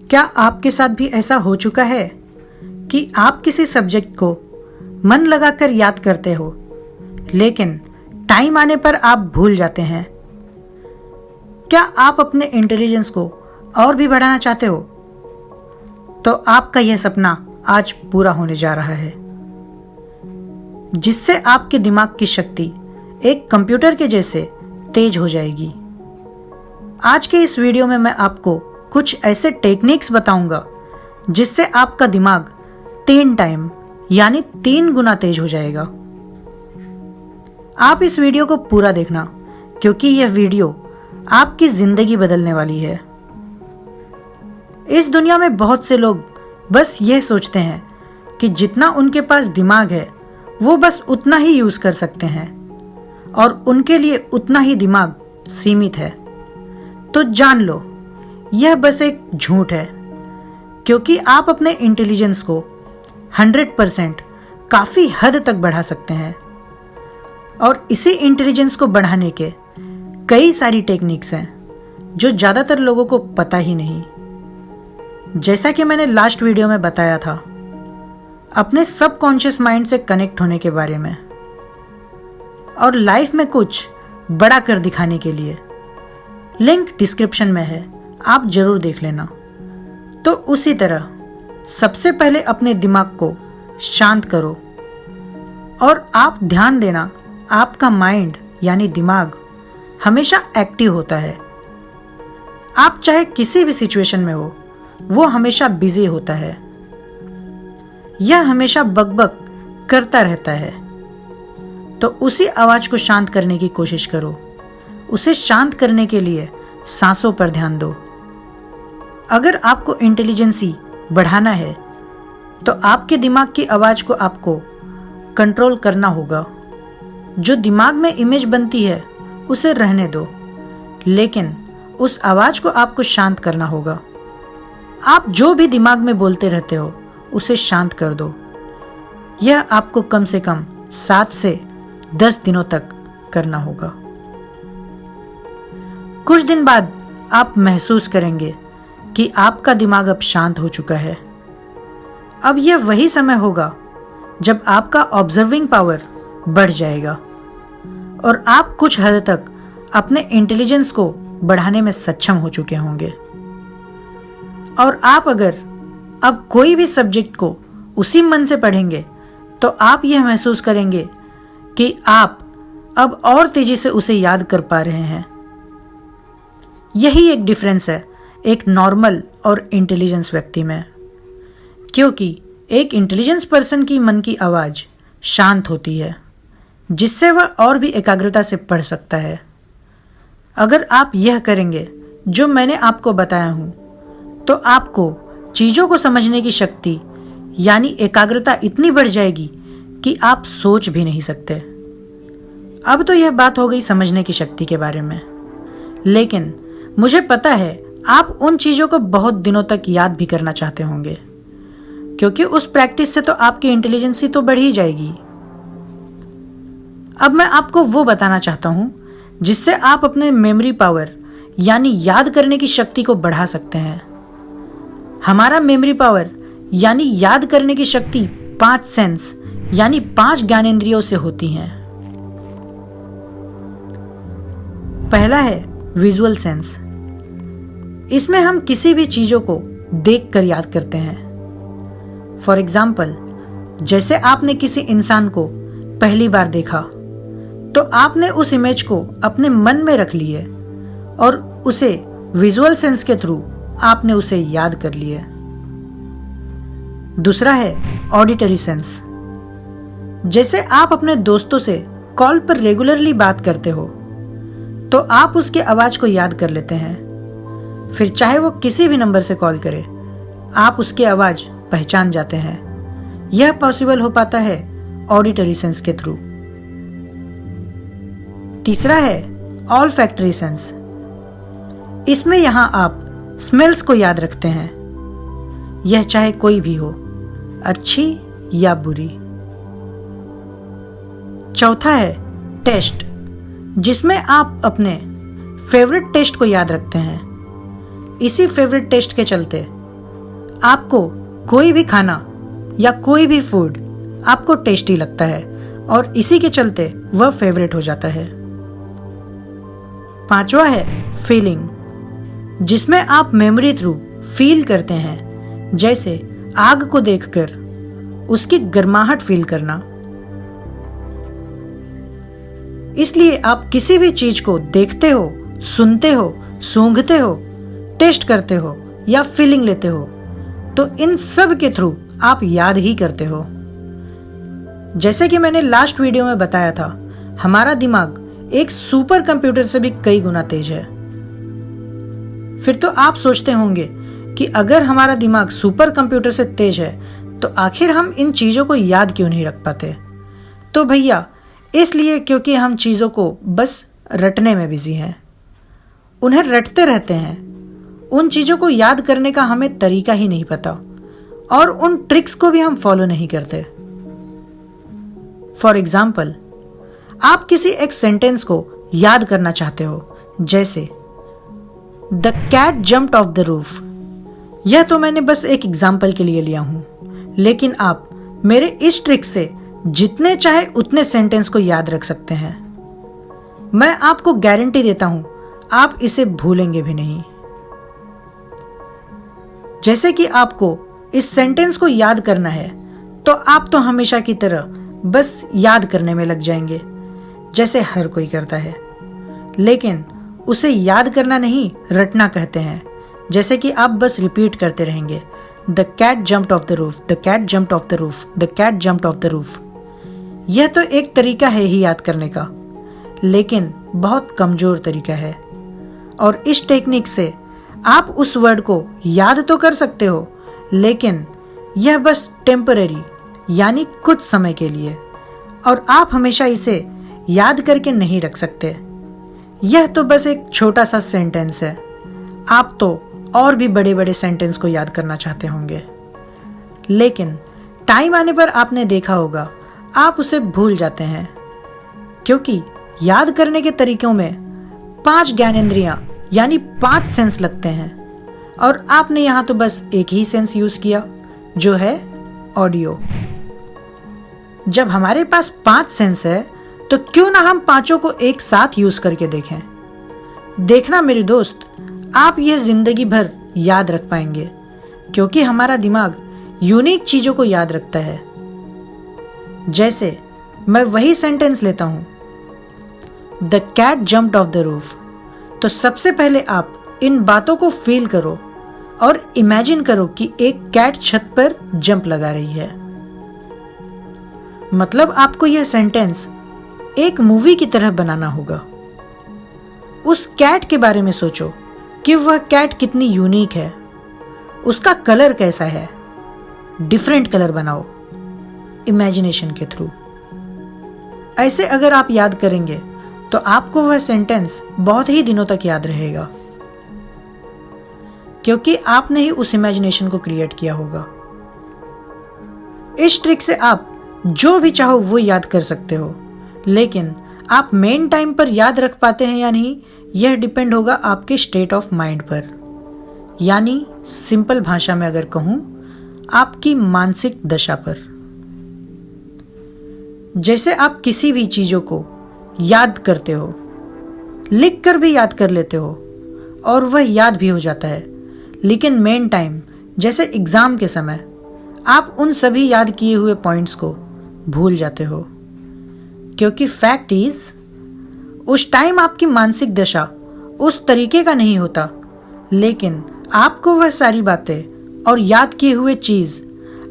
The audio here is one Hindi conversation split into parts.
क्या आपके साथ भी ऐसा हो चुका है कि आप किसी सब्जेक्ट को मन लगाकर याद करते हो, लेकिन टाइम आने पर आप भूल जाते हैं? क्या आप अपने इंटेलिजेंस को और भी बढ़ाना चाहते हो? तो आपका यह सपना आज पूरा होने जा रहा है, जिससे आपके दिमाग की शक्ति एक कंप्यूटर के जैसे तेज हो जाएगी। आज के इस वीडियो में मैं आपको कुछ ऐसे टेक्निक्स बताऊंगा जिससे आपका दिमाग 3 टाइम यानी 3 गुना तेज हो जाएगा। आप इस वीडियो को पूरा देखना, क्योंकि यह वीडियो आपकी जिंदगी बदलने वाली है। इस दुनिया में बहुत से लोग बस यह सोचते हैं कि जितना उनके पास दिमाग है वो बस उतना ही यूज कर सकते हैं और उनके लिए उतना ही दिमाग सीमित है। तो जान लो, यह बस एक झूठ है, क्योंकि आप अपने इंटेलिजेंस को 100% काफी हद तक बढ़ा सकते हैं। और इसी इंटेलिजेंस को बढ़ाने के कई सारी टेक्निक्स हैं जो ज्यादातर लोगों को पता ही नहीं। जैसा कि मैंने लास्ट वीडियो में बताया था, अपने सबकॉन्शियस माइंड से कनेक्ट होने के बारे में और लाइफ में कुछ बड़ा कर दिखाने के लिए। लिंक डिस्क्रिप्शन में है, आप जरूर देख लेना। तो उसी तरह सबसे पहले अपने दिमाग को शांत करो और आप ध्यान देना, आपका माइंड यानी दिमाग हमेशा एक्टिव होता है। आप चाहे किसी भी सिचुएशन में हो, वो हमेशा बिजी होता है। यह हमेशा बकबक करता रहता है। तो उसी आवाज को शांत करने की कोशिश करो। उसे शांत करने के लिए सांसों पर ध्यान दो। अगर आपको इंटेलिजेंसी बढ़ाना है तो आपके दिमाग की आवाज को आपको कंट्रोल करना होगा। जो दिमाग में इमेज बनती है उसे रहने दो, लेकिन उस आवाज को आपको शांत करना होगा। आप जो भी दिमाग में बोलते रहते हो उसे शांत कर दो। यह आपको कम से कम 7 से 10 दिनों तक करना होगा। कुछ दिन बाद आप महसूस करेंगे कि आपका दिमाग अब शांत हो चुका है। अब यह वही समय होगा जब आपका ऑब्जर्विंग पावर बढ़ जाएगा और आप कुछ हद तक अपने इंटेलिजेंस को बढ़ाने में सक्षम हो चुके होंगे। और आप अगर अब कोई भी सब्जेक्ट को उसी मन से पढ़ेंगे तो आप यह महसूस करेंगे कि आप अब और तेजी से उसे याद कर पा रहे हैं। यही एक डिफरेंस है एक नॉर्मल और इंटेलिजेंस व्यक्ति में, क्योंकि एक इंटेलिजेंस पर्सन की मन की आवाज शांत होती है, जिससे वह और भी एकाग्रता से पढ़ सकता है। अगर आप यह करेंगे जो मैंने आपको बताया हूं, तो आपको चीजों को समझने की शक्ति यानी एकाग्रता इतनी बढ़ जाएगी कि आप सोच भी नहीं सकते। अब तो यह बात हो गई समझने की शक्ति के बारे में, लेकिन मुझे पता है आप उन चीजों को बहुत दिनों तक याद भी करना चाहते होंगे, क्योंकि उस प्रैक्टिस से तो आपकी इंटेलिजेंसी तो बढ़ ही जाएगी। अब मैं आपको वो बताना चाहता हूं जिससे आप अपने मेमोरी पावर यानी याद करने की शक्ति को बढ़ा सकते हैं। हमारा मेमोरी पावर यानी याद करने की शक्ति 5 सेंस यानी 5 ज्ञानेंद्रियों से होती हैं। पहला है विजुअल सेंस। इसमें हम किसी भी चीजों को देखकर याद करते हैं। फॉर एग्जाम्पल, जैसे आपने किसी इंसान को पहली बार देखा तो आपने उस इमेज को अपने मन में रख लिए और उसे विजुअल सेंस के थ्रू आपने उसे याद कर लिया। दूसरा है ऑडिटरी सेंस। जैसे आप अपने दोस्तों से कॉल पर रेगुलरली बात करते हो तो आप उसकी आवाज को याद कर लेते हैं। फिर चाहे वो किसी भी नंबर से कॉल करे, आप उसकी आवाज पहचान जाते हैं। यह पॉसिबल हो पाता है ऑडिटरी सेंस के थ्रू। तीसरा है ऑल्फैक्टरी सेंस। इसमें यहां आप स्मेल्स को याद रखते हैं, यह चाहे कोई भी हो, अच्छी या बुरी। चौथा है टेस्ट, जिसमें आप अपने फेवरेट टेस्ट को याद रखते हैं। इसी फेवरेट टेस्ट के चलते आपको कोई भी खाना या कोई भी फूड आपको टेस्टी लगता है और इसी के चलते वह फेवरेट हो जाता है। पांचवा है फीलिंग, जिसमें आप मेमोरी थ्रू फील करते हैं, जैसे आग को देखकर उसकी गर्माहट फील करना। इसलिए आप किसी भी चीज को देखते हो, सुनते हो, सूंघते हो, टेस्ट करते हो या फीलिंग लेते हो तो इन सब के थ्रू आप याद ही करते हो। जैसे कि मैंने लास्ट वीडियो में बताया था, हमारा दिमाग एक सुपर कंप्यूटर से भी कई गुना तेज है। फिर तो आप सोचते होंगे कि अगर हमारा दिमाग सुपर कंप्यूटर से तेज है तो आखिर हम इन चीजों को याद क्यों नहीं रख पाते? तो भैया इसलिए क्योंकि हम चीजों को बस रटने में बिजी हैं, उन्हें रटते रहते हैं। उन चीजों को याद करने का हमें तरीका ही नहीं पता और उन ट्रिक्स को भी हम फॉलो नहीं करते। फॉर एग्जाम्पल, आप किसी एक सेंटेंस को याद करना चाहते हो, जैसे the cat jumped off the roof. यह तो मैंने बस एक एग्जाम्पल के लिए लिया हूं, लेकिन आप मेरे इस ट्रिक से जितने चाहे उतने सेंटेंस को याद रख सकते हैं। मैं आपको गारंटी देता हूं, आप इसे भूलेंगे भी नहीं। जैसे कि आपको इस सेंटेंस को याद करना है तो आप तो हमेशा की तरह बस याद करने में लग जाएंगे, जैसे हर कोई करता है। लेकिन उसे याद करना नहीं, रटना कहते हैं। जैसे कि आप बस रिपीट करते रहेंगे, the cat jumped off the roof, the cat jumped off the roof, the cat jumped off the roof. यह तो एक तरीका है ही याद करने का, लेकिन बहुत कमजोर तरीका है। और इस टेक्निक से आप उस वर्ड को याद तो कर सकते हो, लेकिन यह बस टेम्परेरी यानी कुछ समय के लिए, और आप हमेशा इसे याद करके नहीं रख सकते। यह तो बस एक छोटा सा सेंटेंस है, आप तो और भी बड़े बड़े सेंटेंस को याद करना चाहते होंगे, लेकिन टाइम आने पर आपने देखा होगा आप उसे भूल जाते हैं, क्योंकि याद करने के तरीकों में 5 ज्ञानेंद्रियां यानी 5 सेंस लगते हैं और आपने यहां तो बस एक ही सेंस यूज किया, जो है ऑडियो। जब हमारे पास 5 सेंस है तो क्यों ना हम पांचों को एक साथ यूज करके देखें। देखना मेरे दोस्त, आप यह जिंदगी भर याद रख पाएंगे, क्योंकि हमारा दिमाग यूनिक चीजों को याद रखता है। जैसे मैं वही सेंटेंस लेता हूं, the cat jumped off the roof, तो सबसे पहले आप इन बातों को फील करो और इमेजिन करो कि एक कैट छत पर जंप लगा रही है। मतलब आपको यह सेंटेंस एक मूवी की तरह बनाना होगा। उस कैट के बारे में सोचो कि वह कैट कितनी यूनिक है, उसका कलर कैसा है, डिफरेंट कलर बनाओ इमेजिनेशन के थ्रू। ऐसे अगर आप याद करेंगे तो आपको वह सेंटेंस बहुत ही दिनों तक याद रहेगा, क्योंकि आपने ही उस इमेजिनेशन को क्रिएट किया होगा। इस ट्रिक से आप जो भी चाहो वो याद कर सकते हो, लेकिन आप मेन टाइम पर याद रख पाते हैं या नहीं, यह डिपेंड होगा आपके स्टेट ऑफ माइंड पर, यानी सिंपल भाषा में अगर कहूं, आपकी मानसिक दशा पर। जैसे आप किसी भी चीजों को याद करते हो, लिख कर भी याद कर लेते हो और वह याद भी हो जाता है, लेकिन मेन टाइम जैसे एग्जाम के समय आप उन सभी याद किए हुए पॉइंट्स को भूल जाते हो, क्योंकि फैक्ट इज उस टाइम आपकी मानसिक दशा उस तरीके का नहीं होता, लेकिन आपको वह सारी बातें और याद किए हुए चीज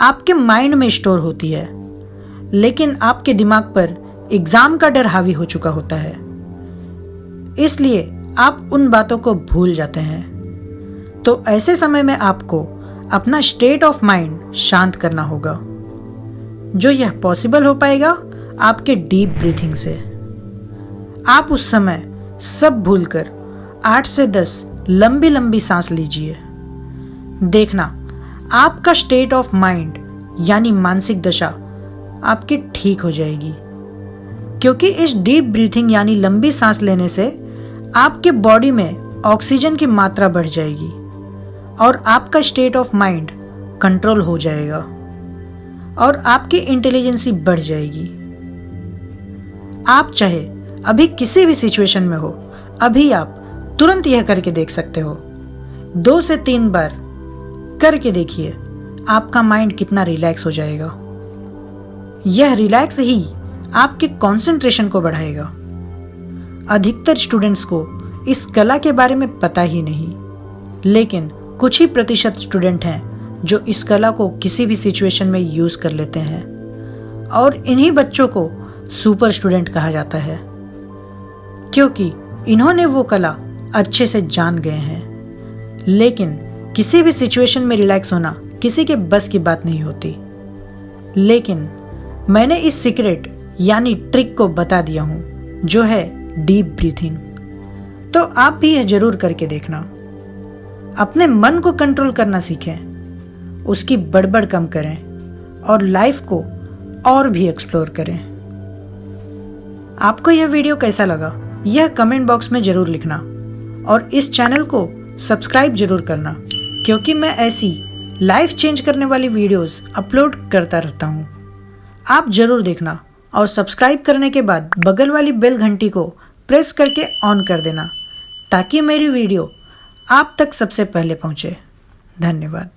आपके माइंड में स्टोर होती है, लेकिन आपके दिमाग पर एग्जाम का डर हावी हो चुका होता है, इसलिए आप उन बातों को भूल जाते हैं। तो ऐसे समय में आपको अपना स्टेट ऑफ माइंड शांत करना होगा, जो यह पॉसिबल हो पाएगा आपके डीप ब्रीथिंग से। आप उस समय सब भूलकर 8 से 10 लंबी लंबी सांस लीजिए। देखना आपका स्टेट ऑफ माइंड यानी मानसिक दशा आपकी ठीक हो जाएगी, क्योंकि इस डीप ब्रीथिंग यानी लंबी सांस लेने से आपके बॉडी में ऑक्सीजन की मात्रा बढ़ जाएगी और आपका स्टेट ऑफ माइंड कंट्रोल हो जाएगा और आपकी इंटेलिजेंसी बढ़ जाएगी। आप चाहे अभी किसी भी सिचुएशन में हो, अभी आप तुरंत यह करके देख सकते हो। 2 से 3 बार करके देखिए, आपका माइंड कितना रिलैक्स हो जाएगा। यह रिलैक्स ही आपके कंसंट्रेशन को बढ़ाएगा। अधिकतर स्टूडेंट्स को इस कला के बारे में पता ही नहीं, लेकिन कुछ ही प्रतिशत स्टूडेंट हैं जो इस कला को किसी भी सिचुएशन में यूज कर लेते हैं और इन्हीं बच्चों को सुपर स्टूडेंट कहा जाता है, क्योंकि इन्होंने वो कला अच्छे से जान गए हैं। लेकिन किसी भी सिचुएशन में रिलैक्स होना किसी के बस की बात नहीं होती। लेकिन मैंने इस सीक्रेट यानी ट्रिक को बता दिया हूं, जो है डीप ब्रीथिंग। तो आप भी यह जरूर करके देखना। अपने मन को कंट्रोल करना सीखें, उसकी बड़बड़ कम करें और लाइफ को और भी एक्सप्लोर करें। आपको यह वीडियो कैसा लगा यह कमेंट बॉक्स में जरूर लिखना और इस चैनल को सब्सक्राइब जरूर करना, क्योंकि मैं ऐसी लाइफ चेंज करने वाली वीडियोस अपलोड करता रहता हूँ। आप जरूर देखना और सब्सक्राइब करने के बाद बगल वाली बेल घंटी को प्रेस करके ऑन कर देना, ताकि मेरी वीडियो आप तक सबसे पहले पहुँचे। धन्यवाद।